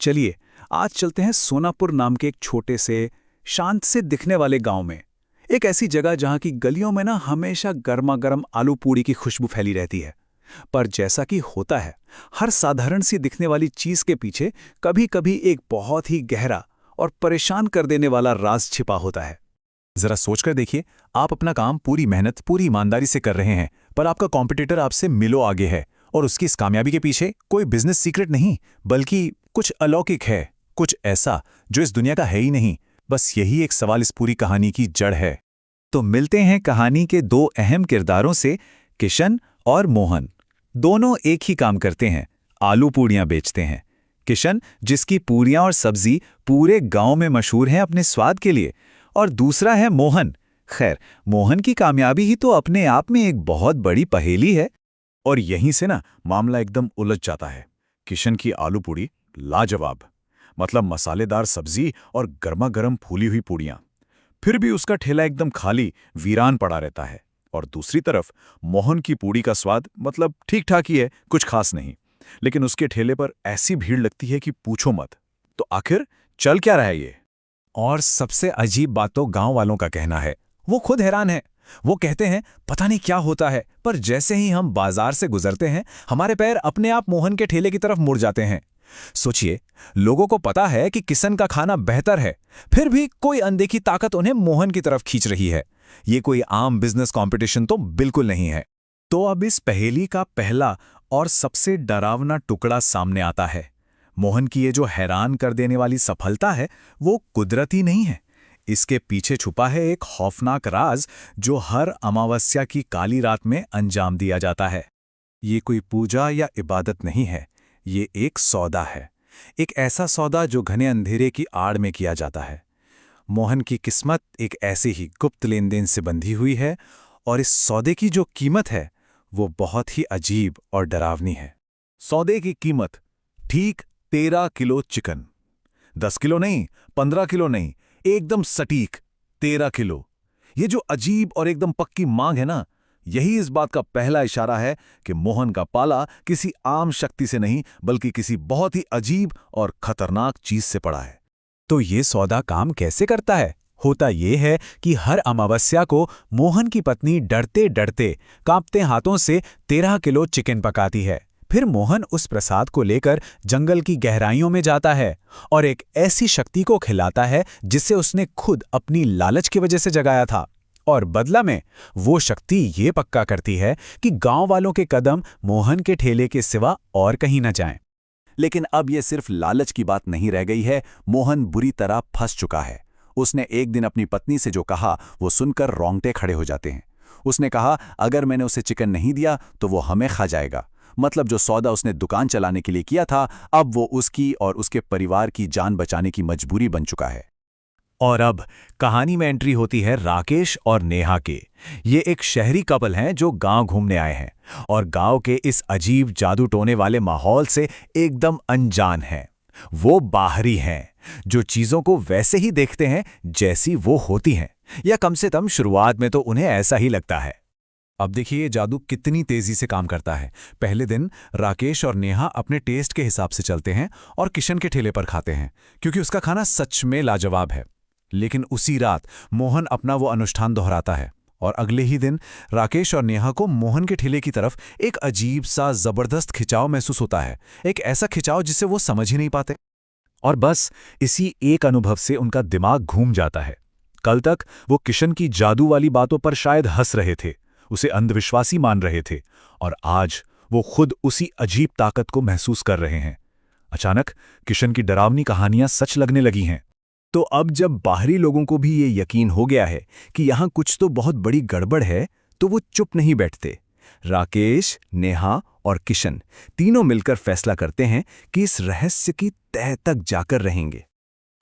चलिए आज चलते हैं सोनापुर नाम के एक छोटे से शांत से दिखने वाले गांव में। एक ऐसी जगह जहां की गलियों में ना हमेशा गर्मा गर्म आलू पूड़ी की खुशबू फैली रहती है। पर जैसा कि होता है, हर साधारण सी दिखने वाली चीज के पीछे कभी कभी एक बहुत ही गहरा और परेशान कर देने वाला राज छिपा होता है। जरा सोचकर देखिए, आप अपना काम पूरी मेहनत पूरी ईमानदारी से कर रहे हैं, पर आपका कॉम्पिटिटर आपसे मिलो आगे है और उसकी इस कामयाबी के पीछे कोई बिजनेस सीक्रेट नहीं, बल्कि कुछ अलौकिक है, कुछ ऐसा जो इस दुनिया का है ही नहीं। बस यही एक सवाल इस पूरी कहानी की जड़ है। तो मिलते हैं कहानी के दो अहम किरदारों से, किशन और मोहन। दोनों एक ही काम करते हैं, आलू पूड़ियां बेचते हैं। किशन, जिसकी पूड़ियां और सब्जी पूरे गांव में मशहूर हैं अपने स्वाद के लिए, और दूसरा है मोहन। खैर, मोहन की कामयाबी ही तो अपने आप में एक बहुत बड़ी पहेली है। और यहीं से ना मामला एकदम उलझ जाता है। किशन की आलू पूड़ी लाजवाब, मतलब मसालेदार सब्जी और गर्मा गर्म फूली हुई पूड़ियां। फिर भी उसका ठेला एकदम खाली वीरान पड़ा रहता है। और दूसरी तरफ मोहन की पूड़ी का स्वाद मतलब ठीक ठाक ही है, कुछ खास नहीं, लेकिन उसके ठेले पर ऐसी भीड़ लगती है कि पूछो मत। तो आखिर चल क्या रहा है ये? और सबसे अजीब बात तो गांव वालों का कहना है। वो खुद हैरान है। वो कहते हैं पता नहीं क्या होता है, पर जैसे ही हम बाजार से गुजरते हैं हमारे पैर अपने आप मोहन के ठेले की तरफ मुड़ जाते हैं। सोचिए, लोगों को पता है कि किशन का खाना बेहतर है, फिर भी कोई अनदेखी ताकत उन्हें मोहन की तरफ खींच रही है। ये कोई आम बिजनेस कंपटीशन तो बिल्कुल नहीं है। तो अब इस पहेली का पहला और सबसे डरावना टुकड़ा सामने आता है। मोहन की ये जो हैरान कर देने वाली सफलता है, वो कुदरती नहीं है। इसके पीछे छुपा है एक खौफनाक राज जो हर अमावस्या की काली रात में अंजाम दिया जाता है। ये कोई पूजा या इबादत नहीं है, ये एक सौदा है। एक ऐसा सौदा जो घने अंधेरे की आड़ में किया जाता है। मोहन की किस्मत एक ऐसे ही गुप्त लेन देन से बंधी हुई है, और इस सौदे की जो कीमत है वो बहुत ही अजीब और डरावनी है। सौदे की कीमत ठीक 13 किलो चिकन। 10 किलो नहीं, 15 किलो नहीं, एकदम सटीक 13 किलो। ये जो अजीब और एकदम पक्की मांग है ना, यही इस बात का पहला इशारा है कि मोहन का पाला किसी आम शक्ति से नहीं, बल्कि किसी बहुत ही अजीब और खतरनाक चीज से पड़ा है। तो ये सौदा काम कैसे करता है? होता ये है कि हर अमावस्या को मोहन की पत्नी डरते डरते कांपते हाथों से 13 किलो चिकन पकाती है। फिर मोहन उस प्रसाद को लेकर जंगल की गहराइयों में जाता है और एक ऐसी शक्ति को खिलाता है जिसे उसने खुद अपनी लालच की वजह से जगाया था। और बदला में वो शक्ति ये पक्का करती है कि गांव वालों के कदम मोहन के ठेले के सिवा और कहीं न जाएं। लेकिन अब ये सिर्फ लालच की बात नहीं रह गई है। मोहन बुरी तरह फंस चुका है। उसने एक दिन अपनी पत्नी से जो कहा वो सुनकर रोंगटे खड़े हो जाते हैं। उसने कहा, अगर मैंने उसे चिकन नहीं दिया तो वो हमें खा जाएगा। मतलब जो सौदा उसने दुकान चलाने के लिए किया था, अब वो उसकी और उसके परिवार की जान बचाने की मजबूरी बन चुका है। और अब कहानी में एंट्री होती है राकेश और नेहा के। ये एक शहरी कपल हैं जो गांव घूमने आए हैं और गांव के इस अजीब जादू टोने वाले माहौल से एकदम अनजान हैं। वो बाहरी हैं, जो चीजों को वैसे ही देखते हैं जैसी वो होती हैं, या कम से कम शुरुआत में तो उन्हें ऐसा ही लगता है। अब देखिए ये जादू कितनी तेजी से काम करता है। पहले दिन राकेश और नेहा अपने टेस्ट के हिसाब से चलते हैं और किशन के ठेले पर खाते हैं, क्योंकि उसका खाना सच में लाजवाब है। लेकिन उसी रात मोहन अपना वो अनुष्ठान दोहराता है और अगले ही दिन राकेश और नेहा को मोहन के ठेले की तरफ एक अजीब सा जबरदस्त खिंचाव महसूस होता है। एक ऐसा खिंचाव जिसे वो समझ ही नहीं पाते। और बस इसी एक अनुभव से उनका दिमाग घूम जाता है। कल तक वो किशन की जादू वाली बातों पर शायद हंस रहे थे, उसे अंधविश्वासी मान रहे थे, और आज वो खुद उसी अजीब ताकत को महसूस कर रहे हैं। अचानक किशन की डरावनी कहानियां सच लगने लगी हैं। तो अब जब बाहरी लोगों को भी ये यकीन हो गया है कि यहाँ कुछ तो बहुत बड़ी गड़बड़ है, तो वो चुप नहीं बैठते। राकेश, नेहा और किशन तीनों मिलकर फैसला करते हैं कि इस रहस्य की तह तक जाकर रहेंगे।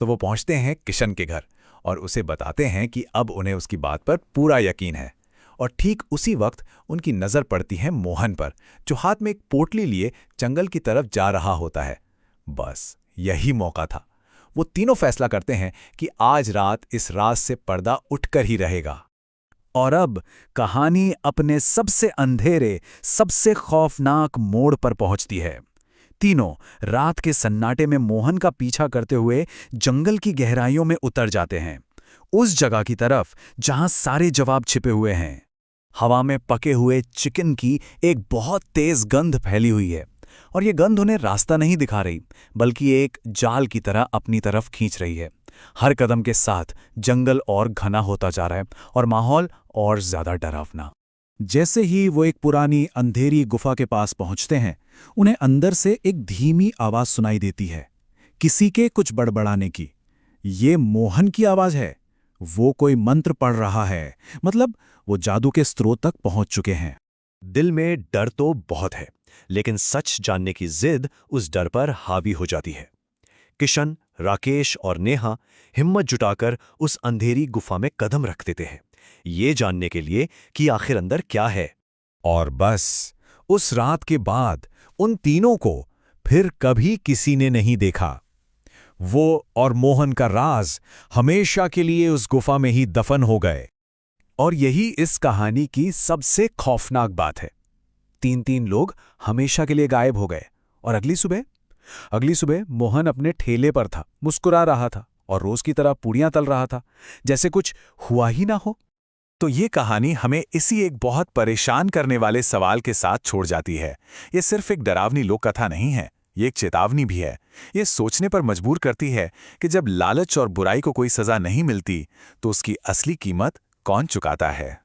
तो वो पहुंचते हैं किशन के घर और उसे बताते हैं कि अब उन्हें उसकी बात पर पूरा यकीन है। और ठीक उसी वक्त उनकी नज़र पड़ती है मोहन पर, जो हाथ में एक पोटली लिए जंगल की तरफ जा रहा होता है। बस यही मौका था। वो तीनों फैसला करते हैं कि आज रात इस राज से पर्दा उठकर ही रहेगा। और अब कहानी अपने सबसे अंधेरे, सबसे खौफनाक मोड़ पर पहुंचती है। तीनों रात के सन्नाटे में मोहन का पीछा करते हुए जंगल की गहराइयों में उतर जाते हैं, उस जगह की तरफ जहां सारे जवाब छिपे हुए हैं। हवा में पके हुए चिकन की एक बहुत तेज गंध फैली हुई है, और ये गंध उन्हें रास्ता नहीं दिखा रही, बल्कि एक जाल की तरह अपनी तरफ खींच रही है। हर कदम के साथ जंगल और घना होता जा रहा है और माहौल और ज्यादा डरावना। जैसे ही वो एक पुरानी अंधेरी गुफा के पास पहुंचते हैं, उन्हें अंदर से एक धीमी आवाज सुनाई देती है, किसी के कुछ बड़बड़ाने की। ये मोहन की आवाज है। वो कोई मंत्र पढ़ रहा है, मतलब वो जादू के स्रोत तक पहुंच चुके हैं। दिल में डर तो बहुत है, लेकिन सच जानने की जिद उस डर पर हावी हो जाती है। किशन, राकेश और नेहा हिम्मत जुटाकर उस अंधेरी गुफा में कदम रख देते हैं, ये जानने के लिए कि आखिर अंदर क्या है। और बस उस रात के बाद उन तीनों को फिर कभी किसी ने नहीं देखा। वो और मोहन का राज हमेशा के लिए उस गुफा में ही दफन हो गए। और यही इस कहानी की सबसे खौफनाक बात है। 3 लोग हमेशा के लिए गायब हो गए, और अगली सुबह मोहन अपने ठेले पर था, मुस्कुरा रहा था और रोज की तरह पूड़ियां तल रहा था, जैसे कुछ हुआ ही ना हो। तो ये कहानी हमें इसी एक बहुत परेशान करने वाले सवाल के साथ छोड़ जाती है। ये सिर्फ एक डरावनी लोक कथा नहीं है, ये एक चेतावनी भी है। ये सोचने पर मजबूर करती है कि जब लालच और बुराई को कोई सजा नहीं मिलती, तो उसकी असली कीमत कौन चुकाता है।